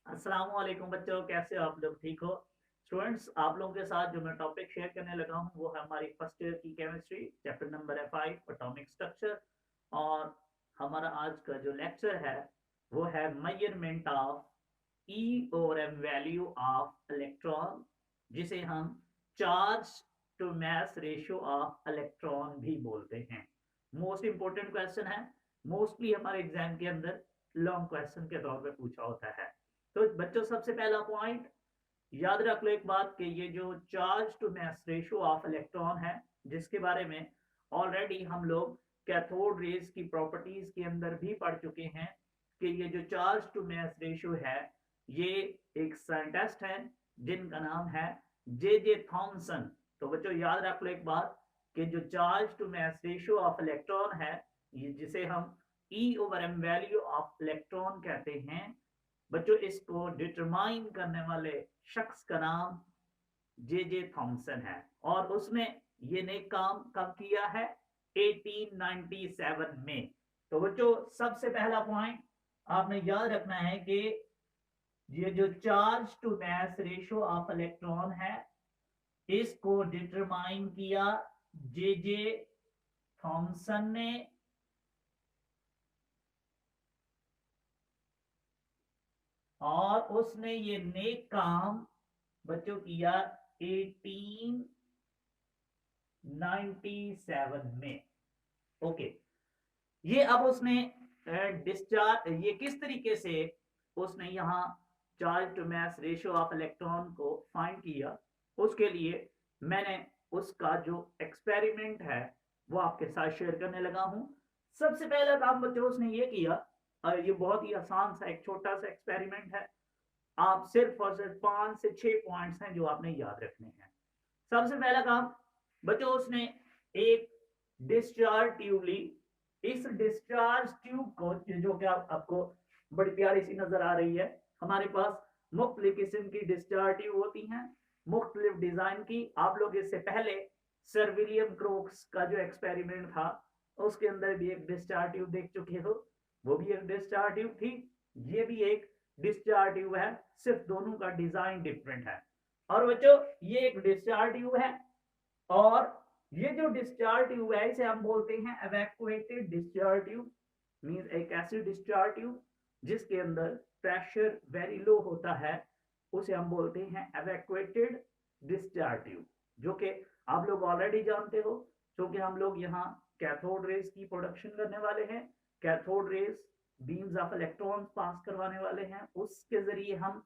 अस्सलाम वालेकुम बच्चों, कैसे हो आप लोग? ठीक हो? स्टूडेंट्स, आप लोगों के साथ जो मैं टॉपिक शेयर करने लगा हूँ वो है हमारी फर्स्ट ईयर की केमिस्ट्री, चैप्टर नंबर है 5 एटॉमिक स्ट्रक्चर। और हमारा आज का जो लेक्चर है वो है मेजरमेंट ऑफ ई और एम वैल्यू ऑफ इलेक्ट्रॉन, जिसे हम charge to mass ratio of electron भी बोलते हैं। मोस्ट इंपोर्टेंट क्वेश्चन है, मोस्टली हमारे एग्जाम के अंदर लॉन्ग क्वेश्चन के तौर पे पूछा होता है। तो बच्चों, सबसे पहला पॉइंट याद रख लो एक बात कि ये जो charge to mass ratio of electron है, जिसके बारे में ऑलरेडी हम लोग कैथोड रेज की प्रॉपर्टीज के अंदर भी पढ़ चुके हैं कि ये जो चार्ज टू मास रेशियो है, ये एक साइंटिस्ट है जिनका नाम है जे जे थॉमसन। तो बच्चों याद रख लो एक बात कि जो charge to mass ratio of electron है, ये जिसे हम E over M value of electron कहते हैं, बच्चों इसको डिटरमाइन करने वाले शख्स का नाम जे जे थॉमसन है। और उसने ये नेक काम कब किया है? 1897 में। तो बच्चों सबसे पहला पॉइंट आपने याद रखना है कि ये जो charge to mass ratio of electron है, इसको डिटरमाइन किया जे जे थॉमसन ने। और उसने ये नेक काम बच्चों किया 1897 में। ओके, ये अब उसने डिस्चार्ज, ये किस तरीके से उसने यहाँ charge to mass ratio of electron को फाइंड किया, उसके लिए मैंने उसका जो एक्सपेरिमेंट है वो आपके साथ शेयर करने लगा हूं। सबसे पहला काम बच्चों उसने ये किया, ये बहुत ही आसान सा एक छोटा सा एक्सपेरिमेंट है। आप सिर्फ और सिर्फ 5 से 6 पॉइंट्स हैं जो आपने याद रखने हैं। सबसे पहला काम बच्चों, उसने एक डिस्चार्ज ट्यूब ली। इस डिस्चार्ज ट्यूब को, जो कि आपको बड़ी प्यारी सी नजर आ रही है, हमारे पास मुख्तलिफ किस्म की डिस्चार्ज ट्यूब होती हैं, मुख्तलिफ डिजाइन की। आप लोग इससे पहले सर विलियम क्रोक्स का जो एक्सपेरिमेंट था उसके अंदर भी एक डिस्चार्ज ट्यूब देख चुके हो, वो भी एक डिस्चार्ज ट्यूब थी, ये भी एक डिस्चार्ज ट्यूब है, सिर्फ दोनों का डिजाइन डिफरेंट है। और बच्चों ये एक डिस्चार्ज ट्यूब है, और ये जो डिस्चार्ज ट्यूब है इसे हम बोलते हैं एवैक्यूएटेड डिस्चार्ज ट्यूब। मींस एक ऐसी डिस्चार्ज ट्यूब जिसके अंदर प्रेशर वेरी लो होता है, उसे हम बोलते हैं एवैक्यूएटेड डिस्चार्ज ट्यूब, जो कि आप लोग ऑलरेडी जानते हो, क्योंकि हम लोग यहाँ कैथोड रेज की प्रोडक्शन करने वाले हैं। Cathode rays beams of electrons pass करवाने वाले हैं, उसके जरिए हम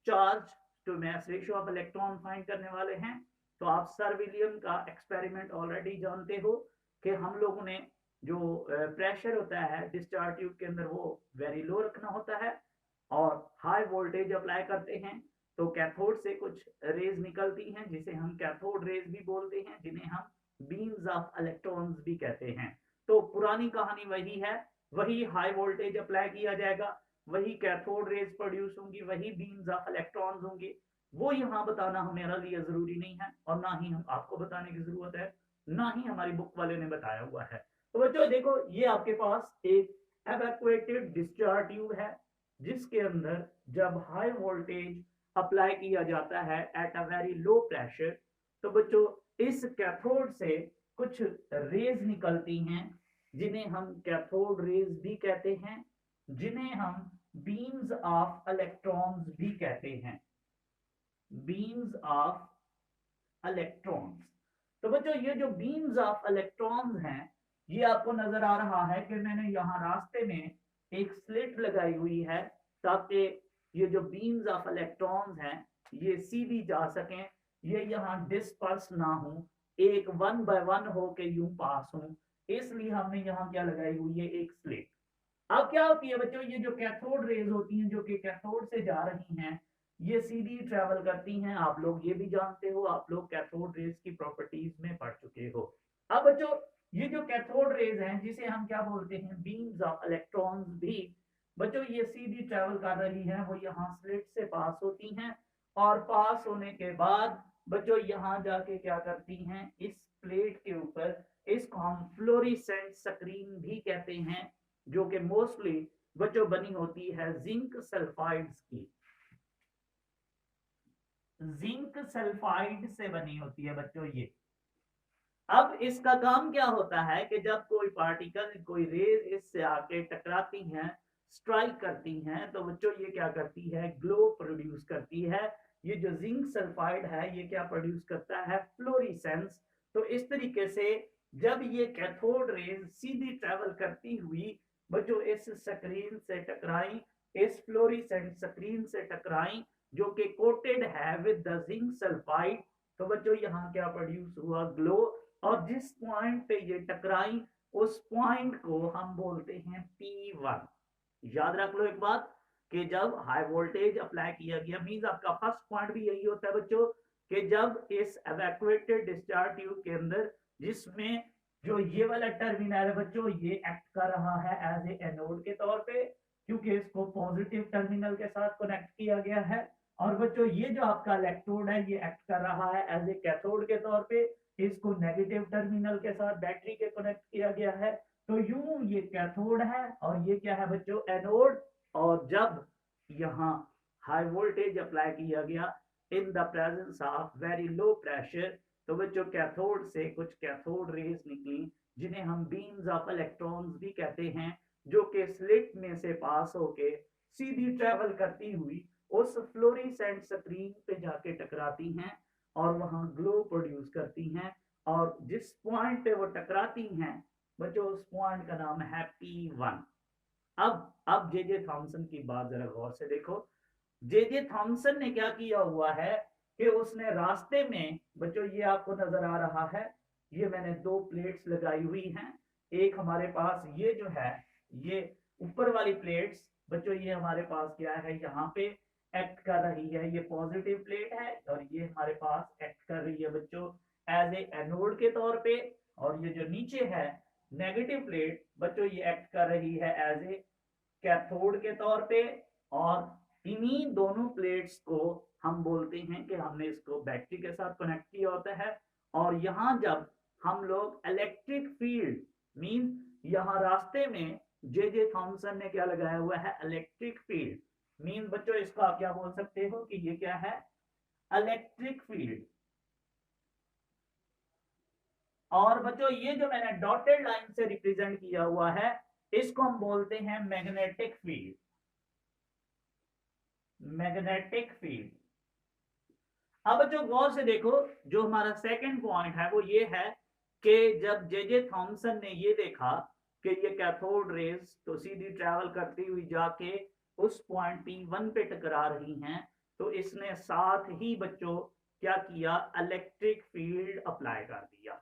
charge to mass ratio of electron find करने वाले हैं। तो आप सर विलियम का एक्सपेरिमेंट ऑलरेडी जानते हो कि हम लोगों ने जो प्रेशर होता है डिस्चार्ज ट्यूब के अंदर वो वेरी लो रखना होता है, और हाई वोल्टेज अप्लाई करते हैं तो कैथोड से कुछ रेज निकलती हैं जिसे हम कैथोड रेज भी बोलते हैं, जिन्हें हम बीम्स ऑफ इलेक्ट्रॉन्स भी कहते हैं। तो पुरानी कहानी वही है, वही हाई वोल्टेज अप्लाई किया जाएगा, वही कैथोड रेज प्रोड्यूस होंगी, वही बीम्स ऑफ इलेक्ट्रॉन्स होंगे। वो यहाँ बताना हमारे लिए जरूरी नहीं है, और ना ही हम आपको बताने की जरूरत है, ना ही हमारी बुक वाले ने बताया हुआ है। तो बच्चों देखो, ये आपके पास एक एवैक्यूएटेड डिस्चार्ज ट्यूब है, जिसके अंदर जब हाई वोल्टेज अप्लाई किया जाता है at a very low pressure, तो बच्चों इस कैथोड से कुछ रेज निकलती हैं जिन्हें हम कैथोड रेज भी कहते हैं, जिन्हें हम बीम्स ऑफ इलेक्ट्रॉन्स भी कहते हैं, बीम्स ऑफ इलेक्ट्रॉन्स। तो बच्चों ये जो बीम्स ऑफ इलेक्ट्रॉन्स हैं, ये आपको नजर आ रहा है कि मैंने यहाँ रास्ते में एक स्लिट लगाई हुई है, ताकि ये जो बीम्स ऑफ इलेक्ट्रॉन्स हैं ये सीधी जा सकें, ये यहाँ डिस्पर्स ना हो, एक वन बाय वन हो के यूं पास हो। इसलिए हमने यहाँ क्या लगाई हुई है? एक स्लिट। अब क्या होती है बच्चों, ये जो कैथोड रेज होती हैं जो कि कैथोड से जा रही हैं, ये सीधी ट्रेवल करती हैं। आप लोग ये भी जानते हो, आप लोग कैथोड रेज की प्रॉपर्टीज में पढ़ चुके हो। अब बच्चों ये जो कैथोड रेज हैं जिसे हम क्या बोलते हैं? बीम्स ऑफ इलेक्ट्रॉन्स भी। बच्चों ये सीधी ट्रेवल कर रही हैं, वो यहाँ स्लिट से पास होती हैं, और पास होने के बाद बच्चों यहाँ जाके क्या करती हैं? इस प्लेट के ऊपर, इसको हम फ्लोरिसेंट स्क्रीन भी कहते हैं, जो कि मोस्टली बच्चों बनी होती है जिंक सल्फाइड्स की। जिंक सल्फाइड से बनी होती है बच्चों ये। अब इसका काम क्या होता है कि जब कोई पार्टिकल, कोई रेज इससे आके टकराती हैं, स्ट्राइक करती हैं, तो बच्चों ये क्या करती है, ग्लो प्रोड्यूस करती है। ये जो जिंक सल्फाइड है ये क्या प्रोड्यूस करता है, फ्लोरिसेंस। तो इस तरीके से जब ये कैथोड रेज सीधी ट्रेवल करती हुई बच्चों इस स्क्रीन से टकराई, इस फ्लोरिसेंट स्क्रीन से टकराई, जो कि कोटेड है विद द जिंक सल्फाइड, तो बच्चों यहाँ क्या प्रोड्यूस हुआ, ग्लो। और जिस पॉइंट पे ये टकराई उस पॉइंट को हम बोलते हैं P1। याद रख लो एक बात कि जब हाई वोल्टेज अप्लाई किया गया, मींस आपका फर्स्ट पॉइंट भी यही होता है बच्चों कि जब इस एवैक्यूएटेड डिस्चार्ज ट्यूब के अंदर, जिसमें जो ये वाला टर्मिनल है बच्चों, ये एक्ट कर रहा है एज ए एनोड के तौर पे, क्योंकि इसको पॉजिटिव टर्मिनल के साथ कनेक्ट किया गया है। और बच्चों ये जो आपका इलेक्ट्रोड है ये एक्ट कर रहा है एज ए कैथोड के तौर पे, इसको नेगेटिव टर्मिनल के साथ बैटरी के कनेक्ट किया गया है। तो यूं ये कैथोड है और ये क्या है बच्चों, एनोड। और जब यहाँ हाई वोल्टेज अप्लाई किया गया in the presence of very low pressure, तो बच्चों कैथोड से कुछ कैथोड रेज निकली, जिन्हें हम बीम्स ऑफ इलेक्ट्रॉन्स भी कहते हैं, जो कि स्लिट में से पास होके सीधी ट्रेवल करती हुई उस फ्लोरिसेंट स्क्रीन पे जाके टकराती हैं और वहां ग्लो प्रोड्यूस करती हैं। और जिस पॉइंट पे वो टकराती हैं बच्चों, उस पॉइंट का नाम है P1। अब जे जे थॉमसन की बात जरा गौर से देखो। जे जे थॉमसन ने क्या किया हुआ है कि उसने रास्ते में बच्चों, ये आपको नजर आ रहा है, ये मैंने दो प्लेट्स लगाई हुई हैं। एक हमारे पास ये जो है, ये ऊपर वाली प्लेट्स बच्चों, ये हमारे पास क्या है, यहाँ पे एक्ट कर रही है, ये पॉजिटिव प्लेट है, और ये हमारे पास एक्ट कर रही है बच्चों एज ए एनोड के तौर पे। और ये जो नीचे है नेगेटिव प्लेट बच्चों, ये एक्ट कर रही है एज ए कैथोड के तौर पे। और इन्हीं दोनों प्लेट्स को हम बोलते हैं कि हमने इसको बैटरी के साथ कनेक्ट किया होता है। और यहां जब हम लोग इलेक्ट्रिक फील्ड, मींस यहां रास्ते में जे जे थॉमसन ने क्या लगाया हुआ है, इलेक्ट्रिक फील्ड। मींस बच्चों इसको आप क्या बोल सकते हो कि ये क्या है, इलेक्ट्रिक फील्ड। और बच्चों ये जो मैंने डॉटेड लाइन से रिप्रेजेंट किया हुआ है, इसको हम बोलते हैं मैग्नेटिक फील्ड। Magnetic field. अब जो गौर से देखो, जो हमारा सेकंड पॉइंट है वो ये है कि जब जे जे थॉमसन ने ये देखा कि ये कैथोड रेज तो सीधी ट्रेवल करती हुई जाके उस पॉइंट P1 पे टकरा रही हैं, तो इसने साथ ही बच्चों क्या किया, इलेक्ट्रिक फील्ड अप्लाई कर दिया।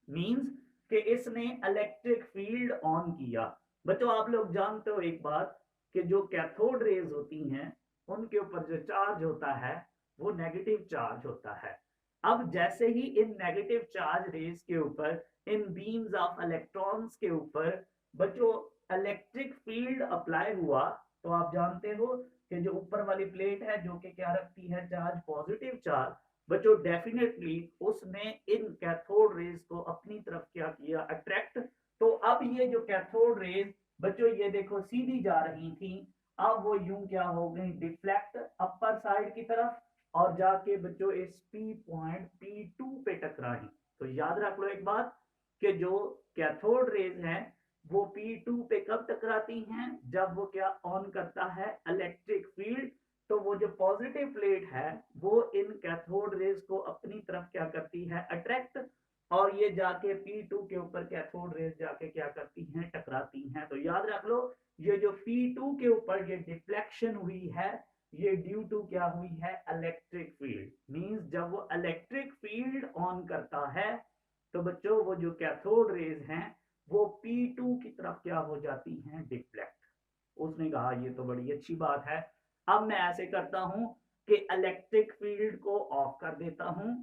मींस कि इसने इलेक्ट्रिक फील्ड ऑन किया। बच्चों आप लोग जानते हो एक बात कि जो कैथोड रेज होती हैं उनके ऊपर जो चार्ज होता है वो नेगेटिव चार्ज होता है। अब जैसे ही इन नेगेटिव चार्ज रेज के ऊपर, इन बीम्स ऑफ इलेक्ट्रॉन्स के ऊपर बच्चों इलेक्ट्रिक फील्ड अप्लाई हुआ, तो आप जानते हो कि जो ऊपर वाली प्लेट है जो कि क्या रखती है, चार्ज, पॉजिटिव चार्ज, बच्चों डेफिनेटली उसने इन कैथोड रेज को अपनी तरफ क्या किया, अट्रैक्ट। तो अब ये जो कैथोड रेज बच्चों ये देखो सीधी जा रही थी, अब वो यूं क्या हो गई, डिफ्लेक्ट अपर साइड की तरफ, और जाके बच्चों इस P पॉइंट P2 पे टकराई। तो याद रख लो एक बात कि जो कैथोड रेज है वो P2 पे कब टकराती हैं, जब वो क्या ऑन करता है, इलेक्ट्रिक फील्ड। तो वो जो पॉजिटिव प्लेट है वो इन कैथोड रेज को अपनी तरफ क्या करती है, अट्रैक्ट, और ये जाके P2 के ऊपर कैथोड रेज जाके क्या करती हैं, टकराती हैं। तो याद रख लो ये जो P2 के ऊपर ये डिफ्लेक्शन हुई है, ये ड्यू टू क्या हुई है, इलेक्ट्रिक फील्ड। मींस जब वो इलेक्ट्रिक फील्ड ऑन करता है तो बच्चों वो जो कैथोड रेज हैं वो P2 की तरफ क्या हो जाती हैं, डिफ्लेक्ट। उसने कहा ये तो बड़ी अच्छी बात है, अब मैं ऐसे करता हूं कि इलेक्ट्रिक फील्ड को ऑफ कर देता हूं।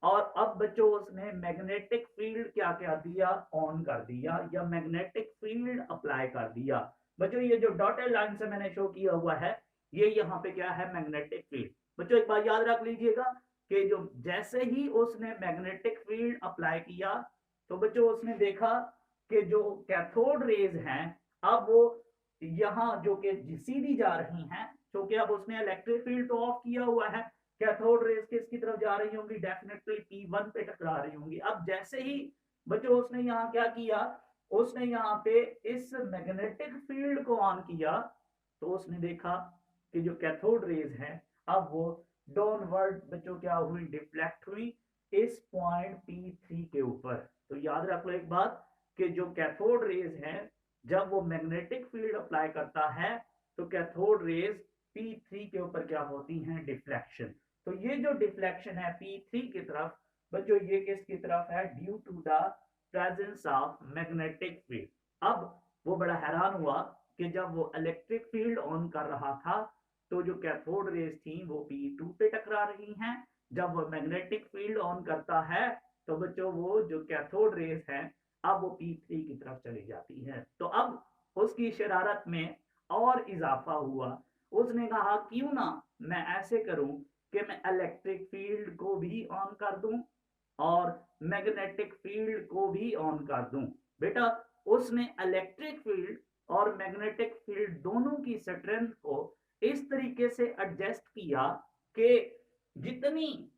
और अब बच्चों उसने मैग्नेटिक फील्ड क्या क्या दिया, ऑन कर दिया, या मैग्नेटिक फील्ड अप्लाई कर दिया। बच्चों ये जो डॉटेड लाइन से मैंने शो किया हुआ है, ये यहाँ पे क्या है, मैग्नेटिक फील्ड। बच्चों एक बात याद रख लीजिएगा कि जो जैसे ही उसने मैग्नेटिक फील्ड अप्लाई किया, तो बच्चों उसने देखा कि जो कैथोड रेज हैं अब वो यहाँ जो कि सीधी जा रही हैं, क्योंकि अब उसने इलेक्ट्रिक फील्ड तो ऑफ किया हुआ है, कैथोड रेज किसकी तरफ जा रही होंगी, डेफिनेटली P1 पे टकरा रही होंगी। अब जैसे ही बच्चों उसने यहाँ क्या किया, उसने यहाँ पे इस मैग्नेटिक फील्ड को ऑन किया, तो उसने देखा कि जो कैथोड रेज है अब वो डाउनवर्ड बच्चों क्या हुई, डिफ्लेक्ट हुई इस पॉइंट P3 के ऊपर। तो याद रख लो एक बात कि जो कैथोड रेज है जब वो मैग्नेटिक फील्ड अप्लाई करता है तो कैथोड रेज P3 के ऊपर क्या होती हैं, डिफ्लेक्शन। तो ये जो डिफ्लेक्शन है P3 की तरफ बच्चों, ये किसकी तरफ है, due to the presence of magnetic field. अब वो बड़ा हैरान हुआ कि जब वो इलेक्ट्रिक फील्ड ऑन कर रहा था तो जो कैथोड रेज थी वो P2 पे टकरा रही हैं। जब वो मैग्नेटिक फील्ड ऑन करता है तो बच्चों वो जो कैथोड रेज है अब वो P3 की तरफ चली जाती है। तो अब उसकी शरारत में और इजाफा हुआ। उसने कहा क्यों ना मैं ऐसे करूं कि मैं इलेक्ट्रिक फील्ड को भी ऑन कर दूं और मैग्नेटिक फील्ड को भी ऑन कर दूं। बेटा उसने इलेक्ट्रिक फील्ड और मैग्नेटिक फील्ड दोनों की स्ट्रेंथ को इस तरीके से एडजस्ट किया कि जितनी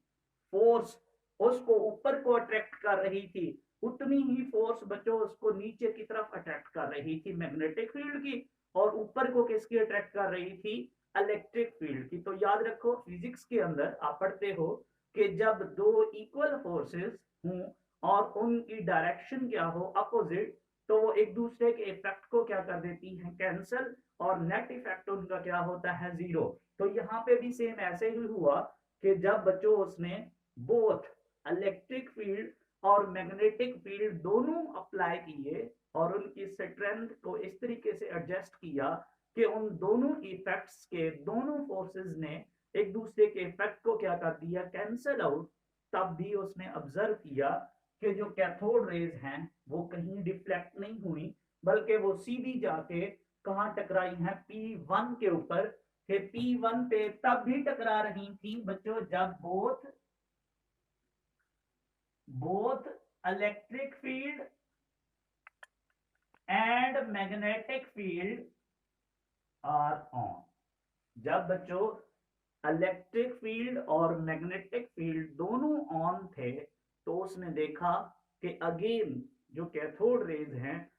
फोर्स उसको ऊपर को अट्रैक्ट कर रही थी उतनी ही फोर्स बच्चों उसको नीचे की तरफ अट्रैक्ट कर रही थी मैग्नेटिक फील्ड की, और ऊपर को किसकी अट्रैक्ट कर रही थी, इलेक्ट्रिक फील्ड की। तो याद रखो फिजिक्स के अंदर आप पढ़ते हो कि जब दो इक्वल फोर्सेस हों और उनकी डायरेक्शन क्या हो, अपोजिट, तो वो एक दूसरे के इफेक्ट को क्या कर देती हैं, कैंसल, और नेट इफेक्ट उनका क्या होता है, जीरो। तो यहाँ पे भी सेम ऐसे ही हुआ कि जब बच्चों उसने बोथ इलेक्ट्रिक फील्ड और मैग्नेटिक फील्ड दोनों अप्लाई किए और उनकी स्ट्रेंथ को इस तरीके से एडजस्ट किया कि उन दोनों इफेक्ट्स के दोनों फोर्सेस ने एक दूसरे के इफेक्ट को क्या कर दिया, कैंसल आउट। तब भी उसने ऑब्जर्व किया कि जो कैथोड रेज हैं वो कहीं डिफ्लेक्ट नहीं हुई बल्कि वो सीधी जाके कहां टकराई हैं, P1 के ऊपर। कि P1 पे तब भी टकरा रही थी बच्चों जब both electric field and magnetic field are on। जब बच्चों इलेक्ट्रिक फील्ड और मैग्नेटिक फील्ड दोनों ऑन थे तो उसने देखा कि अगेन जो कैथोड रेज हैं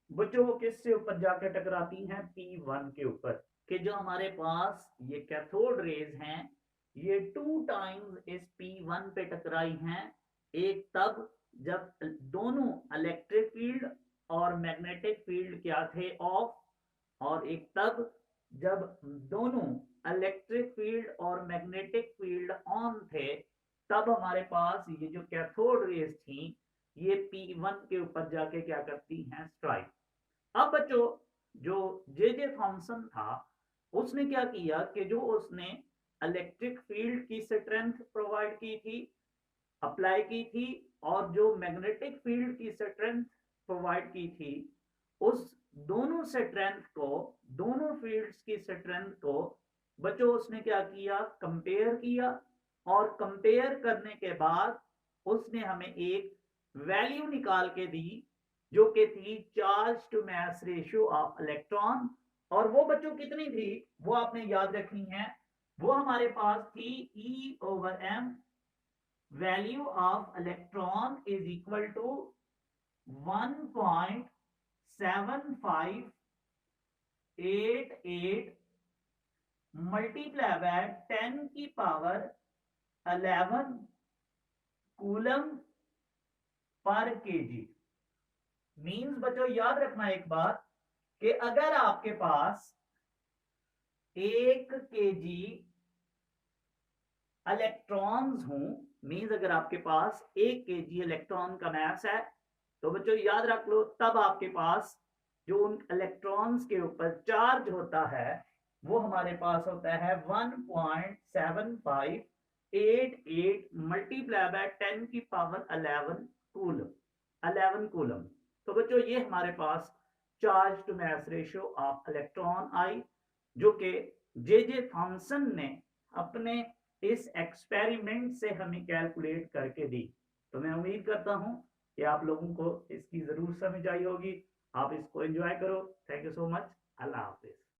बच्चों वो किससे ऊपर जाकर टकराती हैं, P1 के ऊपर। कि जो हमारे पास ये कैथोड रेज हैं ये 2 टाइम्स इस P1 पे टकराई हैं। एक तब जब दोनों इलेक्ट्रिक फील्ड और मैग्नेटिक फील्ड क्या थे, ऑफ, और एक तब जब दोनों इलेक्ट्रिक फील्ड और मैग्नेटिक फील्ड ऑन थे तब हमारे पास ये जो कैथोड रेज थी ये P1 के ऊपर जाके क्या करती हैं, स्ट्राइक। अब बच्चों जो जे थॉमसन था उसने क्या किया कि जो उसने इलेक्ट्रिक फील्ड की स्ट्रेंथ प्रोवाइड की थी, अप्लाई की थी, और जो मैग्नेटिक फील्ड की स्ट्रेंथ प्रोवाइड की थी, उस दोनों स्ट्रेंथ को, दोनों फील्ड्स की स्ट्रेंथ को बच्चों उसने क्या किया, कंपेयर किया। और कंपेयर करने के बाद उसने हमें एक वैल्यू निकाल के दी जो कि थी charge to mass ratio of electron. और वो बच्चों कितनी थी वो आपने याद रखनी है, वो हमारे पास थी E/m, value of electron is equal to 1.7588 multiplied by 10 की power 11 coulomb per KG. Means बच्चों याद रखना एक बात कि अगर आपके पास 1 केजी इलेक्ट्रॉन्स हों, मींस अगर आपके पास 1 केजी इलेक्ट्रॉन का मास है तो बच्चों याद रख लो तब आपके पास जो उन इलेक्ट्रॉन्स के ऊपर चार्ज होता है वो हमारे पास होता है 1.7588 मल्टीप्लाई बाय 10 की पावर 11 कूलम। तो बच्चों ये हमारे पास charge to mass ratio of electron आई जो कि जे थॉमसन ने अपने इस एक्सपेरिमेंट से हमें कैलकुलेट करके दी। तो मैं उम्मीद करता हूं कि आप लोगों को इसकी जरूर समझ आई होगी। आप इसको एंजॉय करो। Thank you so much. Allah Hafiz.